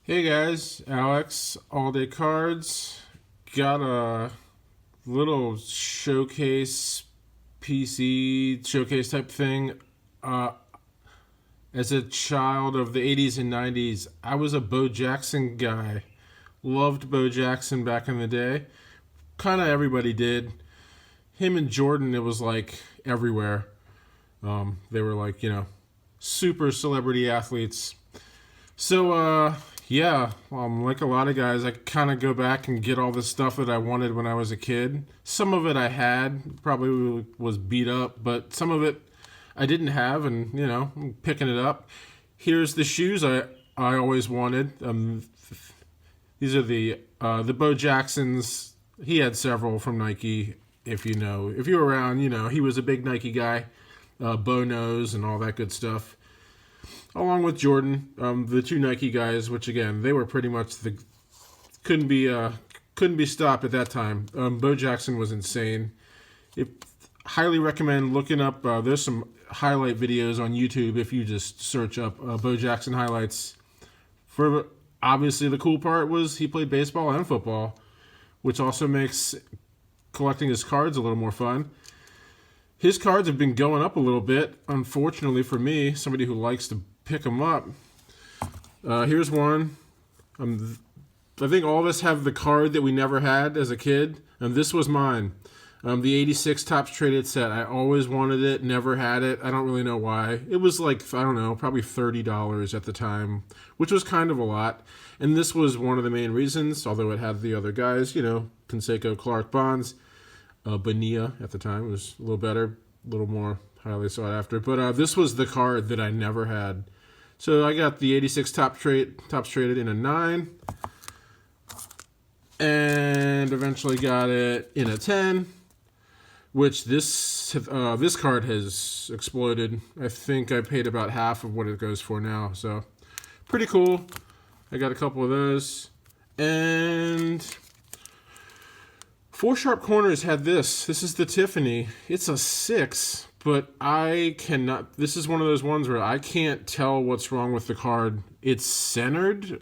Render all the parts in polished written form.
Hey guys, Alex, All Day Cards. Got a little showcase PC showcase type thing. Uh, as a child of the 80s and 90s, I was a Bo Jackson guy. Loved Bo Jackson back in the day. Kind of everybody did. Him and Jordan, it was like everywhere. They were like, super celebrity athletes. So, yeah, like a lot of guys, I kind of go back and get all the stuff that I wanted when I was a kid. Some of it I had, probably was beat up, but some of it I didn't have, and, I'm picking it up. Here's the shoes I always wanted. These are the Bo Jacksons. He had several from Nike, if if you were around, he was a big Nike guy, Bo knows and all that good stuff along with Jordan, the two Nike guys, which again they were pretty much couldn't be stopped at that time. Bo Jackson was insane. Highly recommend looking up. There's some highlight videos on YouTube if you just search up Bo Jackson highlights. For obviously the cool part was he played baseball and football, which also makes collecting his cards a little more fun. His cards have been going up a little bit, unfortunately for me, somebody who likes to pick them up. Here's one. I think all of us have the card that we never had as a kid, and this was mine. The 86 Topps Traded set. I always wanted it, never had it. I don't really know why. It was like, I don't know, probably $30 at the time, which was kind of a lot. And this was one of the main reasons, although it had the other guys, Canseco, Clark, Bonds. Bonilla at the time was a little better, a little more highly sought after. But this was the card that I never had. So I got the 86 Topps Traded in a 9. And eventually got it in a 10. Which this card has exploded. I think I paid about half of what it goes for now. So pretty cool. I got a couple of those. And Four Sharp Corners had this. This is the Tiffany. It's a 6, but I cannot. This is one of those ones where I can't tell what's wrong with the card. It's centered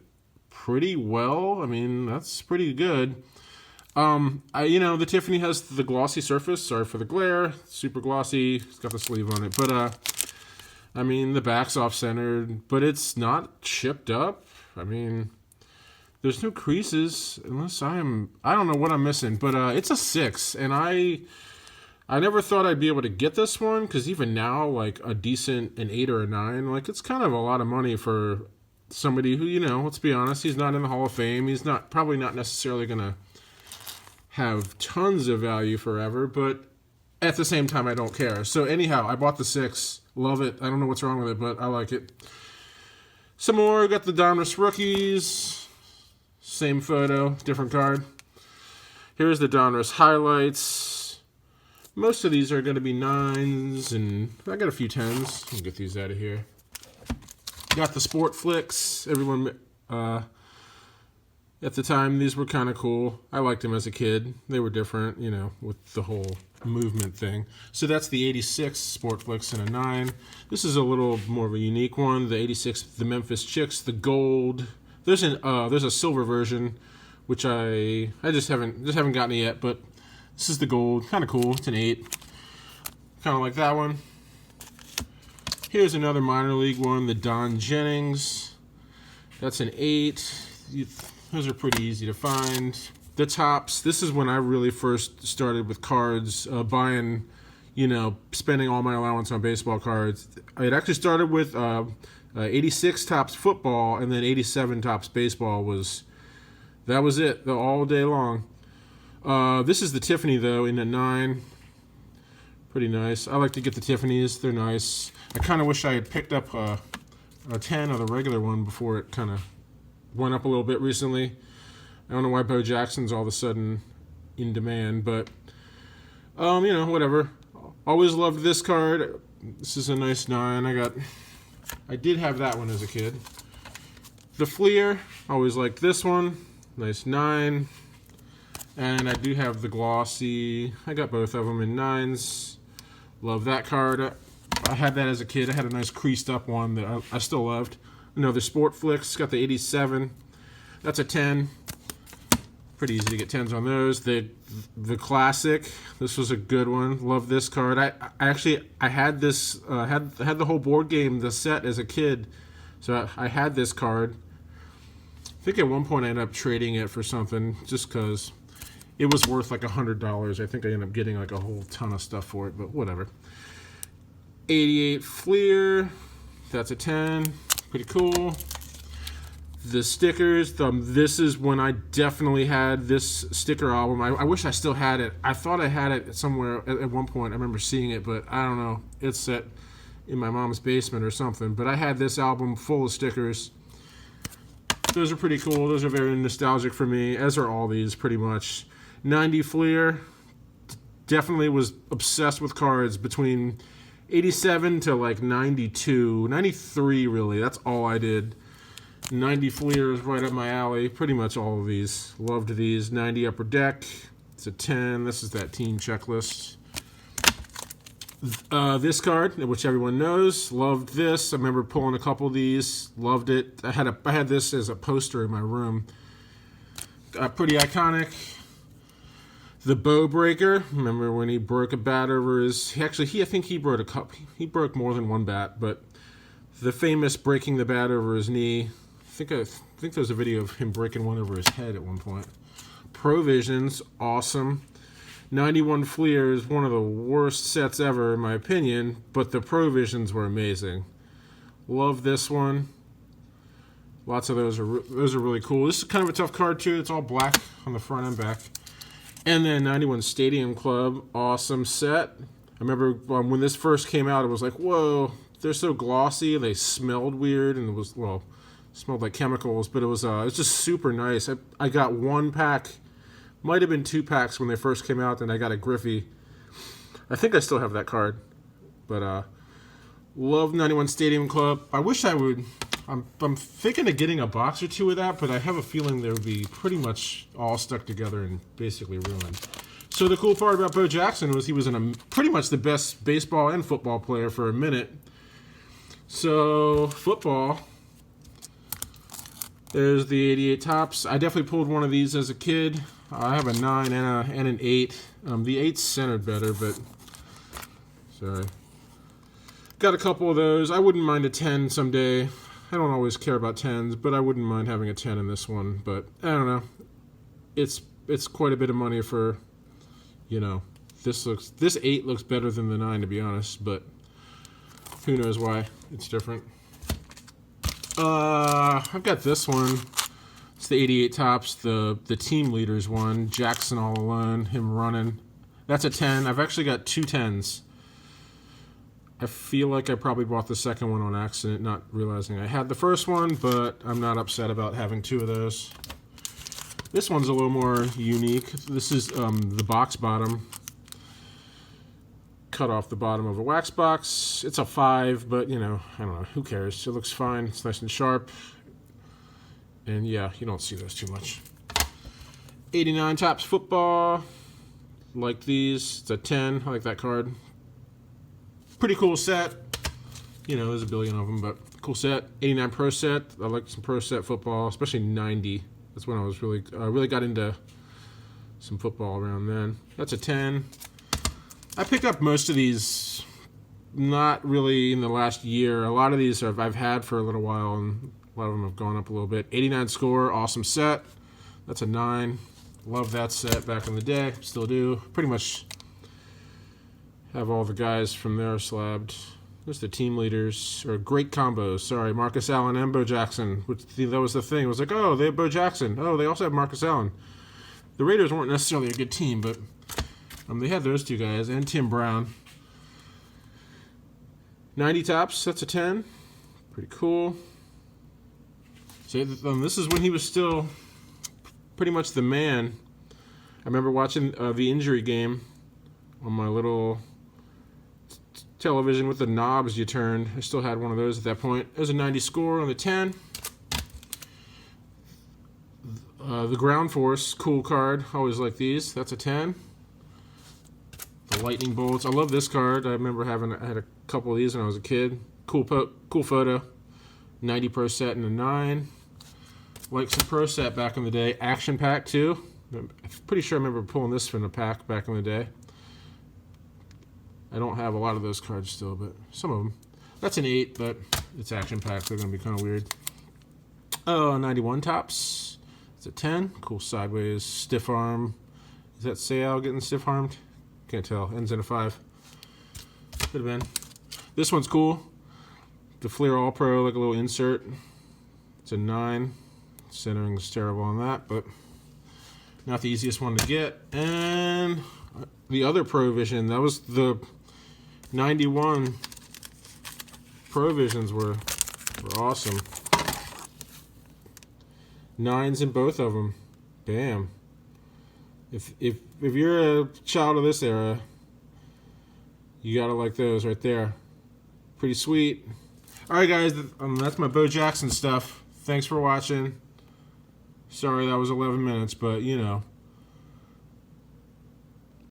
pretty well. I mean, that's pretty good. The Tiffany has the glossy surface. Sorry for the glare. Super glossy. It's got the sleeve on it, but the back's off centered, but it's not chipped up. There's no creases unless I don't know what I'm missing, but it's a 6, and I never thought I'd be able to get this one because even now, like an 8 or a 9, like it's kind of a lot of money for somebody who, let's be honest, he's not in the Hall of Fame. He's probably not necessarily gonna have tons of value forever, but at the same time, I don't care. So anyhow, I bought the 6. Love it. I don't know what's wrong with it, but I like it. Some more. Got the Donruss rookies. Same photo, different card. Here's the Donruss highlights. Most of these are going to be 9s, and I got a few 10s. Let me get these out of here. Got the Sport Flicks. Everyone, at the time, these were kind of cool. I liked them as a kid. They were different, with the whole movement thing. So that's the 86 Sport Flicks in a 9. This is a little more of a unique one. The 86, the Memphis Chicks, the gold. There's a silver version, which I just haven't gotten it yet, but this is the gold, kind of cool. It's an 8, kind of like that one. Here's another minor league one, the Don Jennings. That's an 8. Those are pretty easy to find. The Topps. This is when I really first started with cards, buying, spending all my allowance on baseball cards. It actually started with 86 Topps football, and then 87 Topps baseball that was it, all day long. This is the Tiffany, though, in a 9. Pretty nice. I like to get the Tiffany's. They're nice. I kind of wish I had picked up a 10 of the regular one before it kind of went up a little bit recently. I don't know why Bo Jackson's all of a sudden in demand, but, whatever. Always loved this card. This is a nice 9. I did have that one as a kid. The Fleer, always liked this one. Nice 9. And I do have the glossy. I got both of them in 9s. Love that card. I had that as a kid. I had a nice creased up one that I still loved. Another Sport Flicks. Got the 87. That's a 10. Pretty easy to get 10s on those. The classic. This was a good one. Love this card. I had this had the whole board game, the set, as a kid. So I had this card. I think at one point I ended up trading it for something just because it was worth like $100. I think I ended up getting like a whole ton of stuff for it, but whatever. 88 Fleer. That's a 10. Pretty cool. The stickers, this is when I definitely had this sticker album. I wish I still had it. I thought I had it somewhere at one point. I remember seeing it, but I don't know. It's set in my mom's basement or something. But I had this album full of stickers. Those are pretty cool. Those are very nostalgic for me, as are all these pretty much. 90 Fleer, definitely was obsessed with cards between 87 to like 92, 93 really. That's all I did. 90 Fleer is right up my alley. Pretty much all of these. Loved these. 90 Upper Deck. It's a 10. This is that team checklist. This card, which everyone knows. Loved this. I remember pulling a couple of these. Loved it. I had this as a poster in my room. Pretty iconic. The Bow Breaker. Remember when he broke a bat over his... I think he broke a cup. He broke more than one bat, but the famous breaking the bat over his knee. I think there's a video of him breaking one over his head at one point. Provisions, awesome. 91 Fleer is one of the worst sets ever, in my opinion, but the Provisions were amazing. Love this one. Lots of those are really cool. This is kind of a tough card too. It's all black on the front and back. And then 91 Stadium Club, awesome set. I remember when this first came out, it was like, whoa, they're so glossy. They smelled weird, and it was, well, smelled like chemicals, but it was just super nice. I got one pack, might have been 2 packs when they first came out, and I got a Griffey. I think I still have that card, but love 91 Stadium Club. I wish I would. I'm thinking of getting a box or 2 of that, but I have a feeling they would be pretty much all stuck together and basically ruined. So the cool part about Bo Jackson was he was pretty much the best baseball and football player for a minute. So football. There's the 88 Tops. I definitely pulled one of these as a kid. I have a 9 and an 8. The 8's centered better, but sorry. Got a couple of those. I wouldn't mind a 10 someday. I don't always care about 10s, but I wouldn't mind having a 10 in this one. But I don't know. It's quite a bit of money for, you know, this 8 looks better than the 9, to be honest, but who knows why it's different. I've got this one. It's the 88 Tops, the team leaders one. Jackson all alone, him running. That's a 10. I've actually got 2 10s. I feel like I probably bought the second one on accident, not realizing I had the first one, but I'm not upset about having 2 of those. This one's a little more unique. This is the box bottom. Cut off the bottom of a wax box. It's a 5, but you know, I don't know, who cares? It looks fine. It's nice and sharp. And yeah, you don't see those too much. 89 Tops Football. Like these. It's a 10. I like that card. Pretty cool set. You know, there's a billion of them, but cool set. 89 Pro Set. I like some Pro Set football, especially 90. That's when I was really got into some football around then. That's a 10. I picked up most of these not really in the last year. A lot of these I've had for a little while, and a lot of them have gone up a little bit. 89 Score, awesome set. That's a 9. Love that set back in the day. Still do. Pretty much have all the guys from there slabbed. There's the team leaders, or great combos. Sorry, Marcus Allen and Bo Jackson. That was the thing. It was like, oh, they have Bo Jackson. Oh, they also have Marcus Allen. The Raiders weren't necessarily a good team, but they had those 2 guys and Tim Brown. 90 Tops, that's a 10. Pretty cool. So this is when he was still pretty much the man. I remember watching the injury game on my little television with the knobs you turned. I still had one of those at that point. There's a 90 Score on the 10. The Ground Force, cool card. Always like these. That's a 10. The Lightning Bolts. I love this card. I remember I had a couple of these when I was a kid. Cool photo. 90 Pro Set and a 9. like some Pro Set back in the day. Action Pack too. I'm pretty sure I remember pulling this from the pack back in the day. I don't have a lot of those cards still, but some of them. That's an 8, but it's Action Pack. They're going to be kind of weird. Oh, 91 Tops. It's a 10. Cool sideways stiff arm. Is that Sayal getting stiff armed? Can't tell. Ends in a 5. Could have been. This one's cool. The Fleer All Pro, like a little insert. It's a 9. Centering's terrible on that, but not the easiest one to get. And the other Provision, that was the 91 Provisions were awesome. 9s in both of them. Bam. If you're a child of this era, you gotta like those right there. Pretty sweet. All right, guys, that's my Bo Jackson stuff. Thanks for watching. Sorry that was 11 minutes, but you know.